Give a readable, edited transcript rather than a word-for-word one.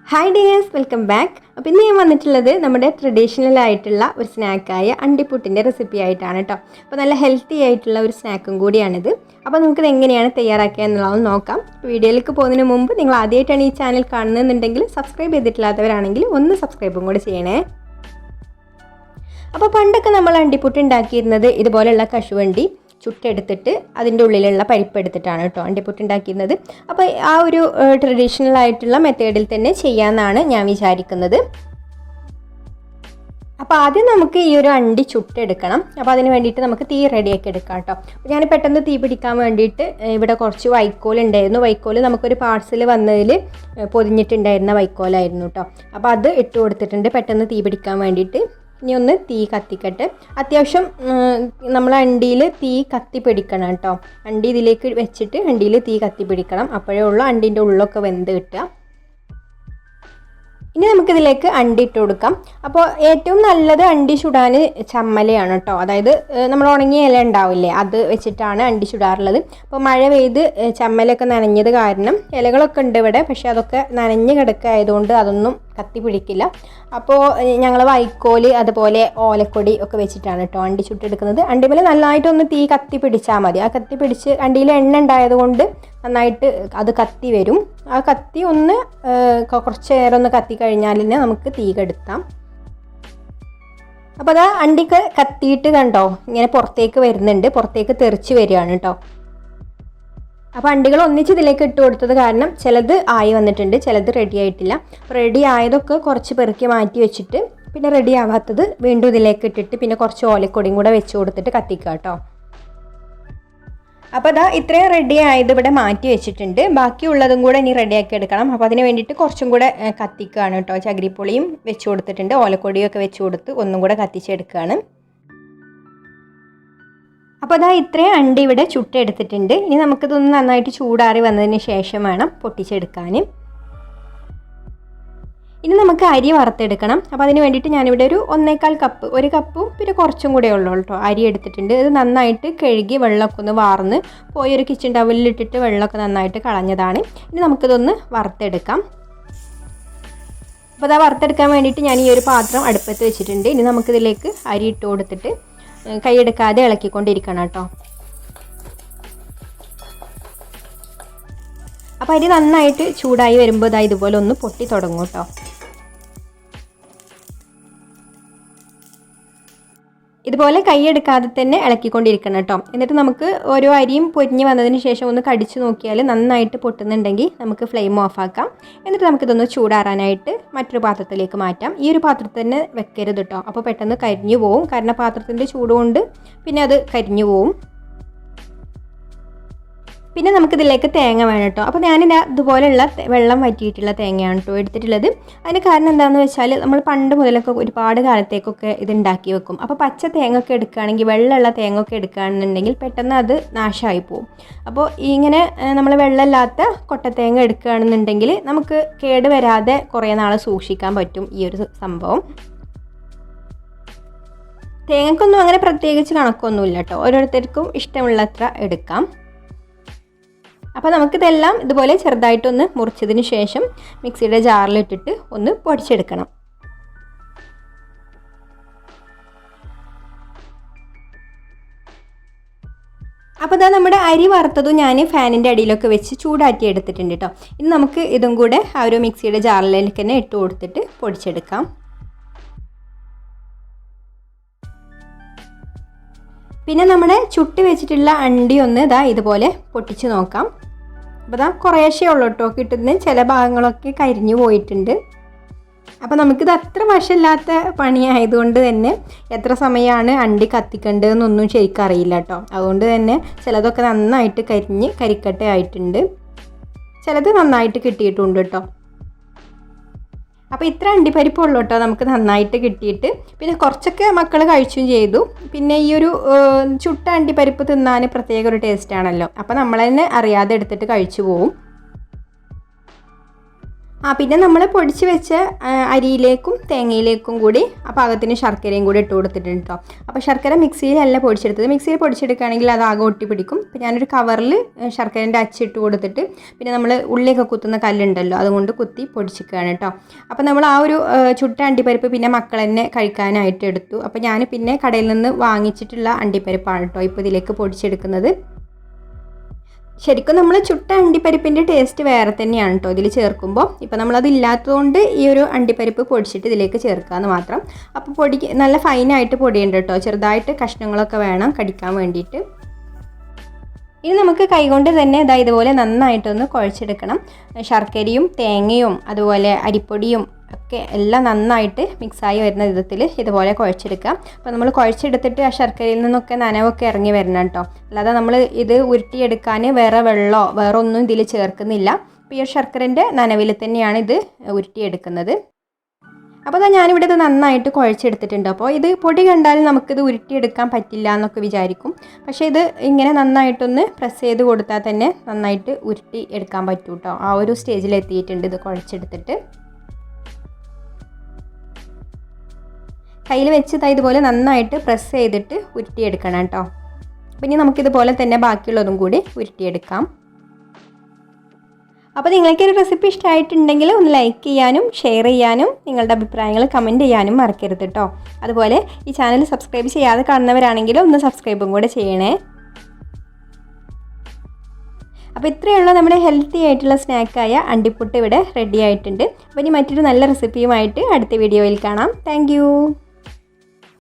Hi dears, welcome back. അപ്പോൾ ഇന്ന് ഞാൻ വന്നിട്ടുള്ളത് നമ്മുടെ ട്രഡീഷണൽ ആയിട്ടുള്ള ഒരു സ്നാക്കായ അണ്ടിപ്പുട്ടിൻ്റെ റെസിപ്പി ആയിട്ടാണ് കേട്ടോ. അപ്പോൾ നല്ല ഹെൽത്തി ആയിട്ടുള്ള ഒരു സ്നാക്കും കൂടിയാണിത്. അപ്പോൾ നമുക്കിത് എങ്ങനെയാണ് തയ്യാറാക്കുക എന്നുള്ളത് നോക്കാം. വീഡിയോയിലേക്ക് പോകുന്നതിന് മുമ്പ് നിങ്ങൾ ആദ്യമായിട്ടാണ് ഈ ചാനൽ കാണുന്നതെന്നുണ്ടെങ്കിൽ സബ്സ്ക്രൈബ് ചെയ്തിട്ടില്ലാത്തവരാണെങ്കിൽ ഒന്ന് സബ്സ്ക്രൈബും കൂടി ചെയ്യണേ. അപ്പോൾ പണ്ടൊക്കെ നമ്മൾ അണ്ടിപ്പുട്ട് ഉണ്ടാക്കിയിരുന്നത് ഇതുപോലെയുള്ള കശുവണ്ടി ചുട്ടെടുത്തിട്ട് അതിൻ്റെ ഉള്ളിലുള്ള പരിപ്പ് എടുത്തിട്ടാണ് കേട്ടോ അണ്ടിപ്പുട്ട് ഉണ്ടാക്കിയിരുന്നത്. അപ്പോൾ ആ ഒരു ട്രഡീഷണൽ ആയിട്ടുള്ള മെത്തേഡിൽ തന്നെ ചെയ്യാമെന്നാണ് ഞാൻ വിചാരിക്കുന്നത്. അപ്പോൾ ആദ്യം നമുക്ക് ഈ ഒരു അണ്ടി ചുട്ടെടുക്കണം. അപ്പോൾ അതിന് വേണ്ടിയിട്ട് നമുക്ക് തീ റെഡിയാക്കി എടുക്കാം കേട്ടോ. അപ്പോൾ ഞാൻ പെട്ടെന്ന് തീ പിടിക്കാൻ വേണ്ടിയിട്ട് ഇവിടെ കുറച്ച് വൈക്കോൽ ഉണ്ടായിരുന്നു. വൈക്കോൽ നമുക്കൊരു പാഴ്സൽ വന്നതിൽ പൊതിഞ്ഞിട്ടുണ്ടായിരുന്ന വൈക്കോലായിരുന്നു കേട്ടോ. അപ്പോൾ അത് ഇട്ട് കൊടുത്തിട്ടുണ്ട് പെട്ടെന്ന് തീ പിടിക്കാൻ വേണ്ടിയിട്ട്. ഇനി ഒന്ന് തീ കത്തിക്കട്ടെ. അത്യാവശ്യം നമ്മൾ അണ്ടിയിൽ തീ കത്തി പിടിക്കണം കേട്ടോ. അണ്ടി ഇതിലേക്ക് വെച്ചിട്ട് അണ്ടിയിൽ തീ കത്തി പിടിക്കണം. അപ്പോഴേ ഉള്ളൂ അണ്ടീൻ്റെ ഉള്ളൊക്കെ വെന്ത് കിട്ടുക. ഇനി നമുക്കിതിലേക്ക് അണ്ടി ഇട്ട് കൊടുക്കാം. അപ്പോൾ ഏറ്റവും നല്ലത് അണ്ടി ചുടാൻ ചമ്മലയാണ് കേട്ടോ. അതായത് നമ്മൾ ഉണങ്ങിയ ഇല ഉണ്ടാവില്ലേ, അത് വെച്ചിട്ടാണ് അണ്ടി ചുടാറുള്ളത്. അപ്പോൾ മഴ പെയ്ത് ചമ്മലൊക്കെ നനഞ്ഞത് കാരണം ഇലകളൊക്കെ ഉണ്ട് ഇവിടെ, പക്ഷേ അതൊക്കെ നനഞ്ഞ് കിടക്കായതുകൊണ്ട് അതൊന്നും കത്തി പിടിക്കില്ല. അപ്പോൾ ഞങ്ങൾ വൈക്കോല് അതുപോലെ ഓലക്കൊടി ഒക്കെ വെച്ചിട്ടാണ് കേട്ടോ അണ്ടി ചുട്ടെടുക്കുന്നത്. അണ്ടിമേൽ നന്നായിട്ടൊന്ന് തീ കത്തി പിടിച്ചാൽ മതി. ആ കത്തി പിടിച്ച് അണ്ടിയിൽ എണ്ണ ഉണ്ടായതുകൊണ്ട് നന്നായിട്ട് അത് കത്തി വരും. ആ കത്തി ഒന്ന് കുറച്ച് നേരം ഒന്ന് കത്തി കഴിഞ്ഞാൽ നമുക്ക് തീ കെടുത്താം. അപ്പോൾ അതാ അണ്ടിക്ക് കത്തിയിട്ട് കണ്ടോ ഇങ്ങനെ പുറത്തേക്ക് വരുന്നുണ്ട്, പുറത്തേക്ക് തെറിച്ച് വരികയാണ് കേട്ടോ. അപ്പോൾ അണ്ടികൾ ഒന്നിച്ച് ഇതിലേക്ക് ഇട്ട് കൊടുത്തത് കാരണം ചിലത് ആയി വന്നിട്ടുണ്ട്, ചിലത് റെഡി ആയിട്ടില്ല. റെഡി ആയതൊക്കെ കുറച്ച് പെറുക്കി മാറ്റി വെച്ചിട്ട് പിന്നെ റെഡി ആവാത്തത് വീണ്ടും ഇതിലേക്ക് ഇട്ടിട്ട് പിന്നെ കുറച്ച് ഓലക്കൊടിയും കൂടെ വെച്ച് കൊടുത്തിട്ട് കത്തിക്കുക കേട്ടോ. അപ്പോൾ അതാ ഇത്രയും റെഡി ആയത് ഇവിടെ മാറ്റി വെച്ചിട്ടുണ്ട്. ബാക്കിയുള്ളതും കൂടെ ഇനി റെഡിയാക്കി എടുക്കണം. അപ്പോൾ അതിന് വേണ്ടിയിട്ട് കുറച്ചും കൂടെ കത്തിക്കുകയാണ് കേട്ടോ. ചകിരിപ്പൊളിയും വെച്ച് കൊടുത്തിട്ടുണ്ട്, ഓലക്കൊടിയും ഒക്കെ വെച്ച് കൊടുത്ത് ഒന്നും കൂടെ കത്തിച്ചെടുക്കുകയാണ്. അപ്പോൾ അതാ ഇത്രയും അണ്ടി ഇവിടെ ചുട്ടെടുത്തിട്ടുണ്ട്. ഇനി നമുക്കിതൊന്ന് നന്നായിട്ട് ചൂടാറി വന്നതിന് ശേഷം വേണം പൊട്ടിച്ചെടുക്കാൻ. ഇനി നമുക്ക് അരി വറുത്തെടുക്കണം. അപ്പോൾ അതിന് വേണ്ടിയിട്ട് ഞാനിവിടെ ഒരു 1.25 കപ്പ്, ഒരു കപ്പും പിന്നെ കുറച്ചും കൂടെ ഉള്ളൂ കേട്ടോ അരി എടുത്തിട്ടുണ്ട്. ഇത് നന്നായിട്ട് കഴുകി വെള്ളമൊക്കെ ഒന്ന് വാർന്ന് പോയി ഒരു കിച്ചൺ ടവലിലിട്ടിട്ട് വെള്ളമൊക്കെ നന്നായിട്ട് കളഞ്ഞതാണ്. ഇനി നമുക്കിതൊന്ന് വറുത്തെടുക്കാം. അപ്പോൾ അതാ വറുത്തെടുക്കാൻ വേണ്ടിയിട്ട് ഞാൻ ഈ ഒരു പാത്രം അടുപ്പത്ത് വെച്ചിട്ടുണ്ട്. ഇനി നമുക്കിതിലേക്ക് അരി ഇട്ട് കൊടുത്തിട്ട് കൈയെടുക്കാതെ ഇളക്കിക്കൊണ്ടിരിക്കണം കേട്ടോ. അപ്പോൾ അരി നന്നായിട്ട് ചൂടായി വരുമ്പോൾ ഇതാ ഇതുപോലെ ഒന്ന് പൊട്ടി തുടങ്ങും കേട്ടോ. ഇതുപോലെ കൈയെടുക്കാതെ തന്നെ ഇളക്കിക്കൊണ്ടിരിക്കണം കേട്ടോ. എന്നിട്ട് നമുക്ക് ഓരോ അരിയും പൊരിഞ്ഞ് വന്നതിന് ശേഷം ഒന്ന് കടിച്ചു നോക്കിയാൽ നന്നായിട്ട് പൊട്ടുന്നുണ്ടെങ്കിൽ നമുക്ക് ഫ്ലെയിം ഓഫ് ആക്കാം. എന്നിട്ട് നമുക്കിതൊന്ന് ചൂടാറാനായിട്ട് മറ്റൊരു പാത്രത്തിലേക്ക് മാറ്റാം. ഈ ഒരു പാത്രത്തിൽ തന്നെ വെക്കരുത് കേട്ടോ, അപ്പോൾ പെട്ടെന്ന് കരിഞ്ഞു പോവും. കാരണം പാത്രത്തിൻ്റെ ചൂടുകൊണ്ട് പിന്നെ അത് കരിഞ്ഞു പോവും. പിന്നെ നമുക്കിതിലേക്ക് തേങ്ങ വേണം കേട്ടോ. അപ്പോൾ ഞാനിതാ ഇതുപോലെയുള്ള വെള്ളം വറ്റിയിട്ടുള്ള തേങ്ങയാണ് കേട്ടോ എടുത്തിട്ടുള്ളത്. അതിന് കാരണം എന്താണെന്ന് വെച്ചാൽ നമ്മൾ പണ്ട് മുതലൊക്കെ ഒരുപാട് കാലത്തേക്കൊക്കെ ഇത് ഉണ്ടാക്കി വെക്കും. അപ്പോൾ പച്ച തേങ്ങ ഒക്കെ എടുക്കുകയാണെങ്കിൽ, വെള്ളമുള്ള തേങ്ങ ഒക്കെ എടുക്കുകയാണെന്നുണ്ടെങ്കിൽ പെട്ടെന്ന് അത് നാശമായി പോകും. അപ്പോൾ ഇങ്ങനെ നമ്മൾ വെള്ളമില്ലാത്ത കൊട്ടത്തേങ്ങ എടുക്കുകയാണെന്നുണ്ടെങ്കിൽ നമുക്ക് കേട് വരാതെ കുറേ നാൾ സൂക്ഷിക്കാൻ പറ്റും ഈ ഒരു സംഭവം. തേങ്ങക്കൊന്നും അങ്ങനെ പ്രത്യേകിച്ച് കണക്കൊന്നുമില്ല കേട്ടോ, ഓരോരുത്തർക്കും ഇഷ്ടമുള്ളത്ര എടുക്കാം. അപ്പോൾ നമുക്കിതെല്ലാം ഇതുപോലെ ചെറുതായിട്ടൊന്ന് മുറിച്ചതിന് ശേഷം മിക്സിയുടെ ജാറിലിട്ടിട്ട് ഒന്ന് പൊടിച്ചെടുക്കണം. അപ്പോൾ ഇതാ നമ്മുടെ അരി വറുത്തതും ഞാൻ ഫാനിൻ്റെ അടിയിലൊക്കെ വെച്ച് ചൂടാക്കി എടുത്തിട്ടുണ്ട് കേട്ടോ. ഇനി നമുക്ക് ഇതും കൂടെ ആ ഒരു മിക്സിയുടെ ജാറിലേക്ക് തന്നെ ഇട്ട് കൊടുത്തിട്ട് പൊടിച്ചെടുക്കാം. പിന്നെ നമ്മുടെ ചുട്ട് വെച്ചിട്ടുള്ള അണ്ടി ഒന്ന് ഇതാ ഇതുപോലെ പൊട്ടിച്ച് നോക്കാം. അപ്പോൾ ഇതാ കുറേശ്ശേ ഉള്ളൂ കേട്ടോ കിട്ടുന്ന, ചില ഭാഗങ്ങളൊക്കെ കരിഞ്ഞു പോയിട്ടുണ്ട്. അപ്പോൾ നമുക്കിത് അത്ര വശമില്ലാത്ത പണിയായതുകൊണ്ട് തന്നെ എത്ര സമയമാണ് അണ്ടി കത്തിക്കേണ്ടതെന്നൊന്നും ശരിക്കും അറിയില്ല കേട്ടോ. അതുകൊണ്ട് തന്നെ ചിലതൊക്കെ നന്നായിട്ട് കരിക്കട്ട ആയിട്ടുണ്ട്, ചിലത് നന്നായിട്ട് കിട്ടിയിട്ടുണ്ട് കേട്ടോ. അപ്പോൾ ഇത്ര അണ്ടിപ്പരിപ്പുള്ളൂ കേട്ടോ നമുക്ക് നന്നായിട്ട് കിട്ടിയിട്ട്. പിന്നെ കുറച്ചൊക്കെ മക്കൾ കഴിച്ചും ചെയ്തു. പിന്നെ ഈ ഒരു ചുട്ട അണ്ടിപ്പരിപ്പ് തിന്നാൻ പ്രത്യേക ഒരു ടേസ്റ്റ് ആണല്ലോ. അപ്പോൾ നമ്മൾ തന്നെ അറിയാതെ എടുത്തിട്ട് കഴിച്ചു പോവും. പിന്നെ നമ്മൾ പൊടിച്ച് വെച്ച അരിയിലേക്കും തേങ്ങയിലേക്കും കൂടി പാകത്തിന് ശർക്കരയും കൂടി ഇട്ട് കൊടുത്തിട്ടുണ്ട് കേട്ടോ. അപ്പോൾ ശർക്കര മിക്സിയിലല്ല പൊടിച്ചെടുത്തത്. മിക്സിയിൽ പൊടിച്ചെടുക്കുകയാണെങ്കിൽ അത് ആകെ ഒട്ടി പിടിക്കും. അപ്പോൾ ഞാനൊരു കവറിൽ ശർക്കരേൻ്റെ അച്ചിട്ട് കൊടുത്തിട്ട് പിന്നെ നമ്മൾ ഉള്ളിയൊക്കെ കുത്തുന്ന കല്ലുണ്ടല്ലോ അതുകൊണ്ട് കുത്തി പൊടിച്ചിരിക്കുകയാണ് കേട്ടോ. അപ്പോൾ നമ്മൾ ആ ഒരു ചുട്ട അണ്ടിപ്പരിപ്പ് പിന്നെ മക്കൾ തന്നെ കഴിക്കാനായിട്ട് എടുത്തു. അപ്പോൾ ഞാൻ പിന്നെ കടയിൽ നിന്ന് വാങ്ങിച്ചിട്ടുള്ള അണ്ടിപ്പരിപ്പാണ് കേട്ടോ ഇപ്പോൾ ഇതിലേക്ക് പൊടിച്ചെടുക്കുന്നത്. ശരിക്കും നമ്മൾ ചുട്ട അണ്ടിപ്പരിപ്പിൻ്റെ ടേസ്റ്റ് വേറെ തന്നെയാണ് കേട്ടോ ഇതിൽ ചേർക്കുമ്പോൾ. ഇപ്പോൾ നമ്മളത് ഇല്ലാത്തതുകൊണ്ട് ഈ ഒരു അണ്ടിപ്പരിപ്പ് പൊടിച്ചിട്ട് ഇതിലേക്ക് ചേർക്കാമെന്ന് മാത്രം. അപ്പോൾ നല്ല ഫൈനായിട്ട് പൊടിയുണ്ട് കേട്ടോ. ചെറുതായിട്ട് കഷ്ണങ്ങളൊക്കെ വേണം കടിക്കാൻ വേണ്ടിയിട്ട്. ഇനി നമുക്ക് കൈകൊണ്ട് തന്നെ ഇതുപോലെ നന്നായിട്ടൊന്ന് കുഴച്ചെടുക്കണം. ശർക്കരയും തേങ്ങയും അതുപോലെ അരിപ്പൊടിയും ഒക്കെ എല്ലാം നന്നായിട്ട് മിക്സായി വരുന്ന വിധത്തിൽ ഇതുപോലെ കുഴച്ചെടുക്കാം. അപ്പോൾ നമ്മൾ കുഴച്ചെടുത്തിട്ട് ആ ശർക്കരയിൽ നിന്നൊക്കെ നനവൊക്കെ ഇറങ്ങി വരണം കേട്ടോ. അല്ലാതെ നമ്മൾ ഇത് ഉരുട്ടിയെടുക്കാൻ വേറെ വെള്ളമോ വേറെ ഒന്നും ഇതിൽ ചേർക്കുന്നില്ല. അപ്പോൾ ഈ ശർക്കരൻ്റെ നനവിൽ തന്നെയാണ് ഇത് ഉരുട്ടിയെടുക്കുന്നത്. അപ്പോൾ ഞാനിവിടെ ഇത് നന്നായിട്ട് കുഴച്ചെടുത്തിട്ടുണ്ട്. അപ്പോൾ ഇത് പൊടി കണ്ടാൽ നമുക്കിത് ഉരുട്ടിയെടുക്കാൻ പറ്റില്ല എന്നൊക്കെ വിചാരിക്കും. പക്ഷേ ഇത് ഇങ്ങനെ നന്നായിട്ടൊന്ന് പ്രസ് ചെയ്ത് കൊടുത്താൽ തന്നെ നന്നായിട്ട് ഉരുട്ടി എടുക്കാൻ പറ്റും കേട്ടോ. ആ ഒരു സ്റ്റേജിലെത്തിയിട്ടുണ്ട് ഇത് കുഴച്ചെടുത്തിട്ട്. കയ്യിൽ വെച്ച് ഇതുപോലെ നന്നായിട്ട് പ്രസ് ചെയ്തിട്ട് ഉരുട്ടിയെടുക്കണം കേട്ടോ. അപ്പോൾ ഇനി നമുക്കിതുപോലെ തന്നെ ബാക്കിയുള്ളതും കൂടി ഉരുട്ടിയെടുക്കാം. അപ്പോൾ നിങ്ങൾക്ക് ഒരു റെസിപ്പി ഇഷ്ടമായിട്ടുണ്ടെങ്കിൽ ഒന്ന് ലൈക്ക് ചെയ്യാനും ഷെയർ ചെയ്യാനും നിങ്ങളുടെ അഭിപ്രായങ്ങൾ കമൻറ്റ് ചെയ്യാനും മറക്കരുത് കേട്ടോ. അതുപോലെ ഈ ചാനൽ സബ്സ്ക്രൈബ് ചെയ്യാതെ കാണുന്നവരാണെങ്കിൽ ഒന്ന് സബ്സ്ക്രൈബും കൂടെ ചെയ്യണേ. അപ്പോൾ ഇത്രയുള്ള നമ്മുടെ ഹെൽത്തി ആയിട്ടുള്ള സ്നാക്കായ അണ്ടിപ്പുട്ട് ഇവിടെ റെഡി ആയിട്ടുണ്ട്. അപ്പോൾ ഇനി മറ്റൊരു നല്ല റെസിപ്പിയുമായിട്ട് അടുത്ത വീഡിയോയിൽ കാണാം. താങ്ക്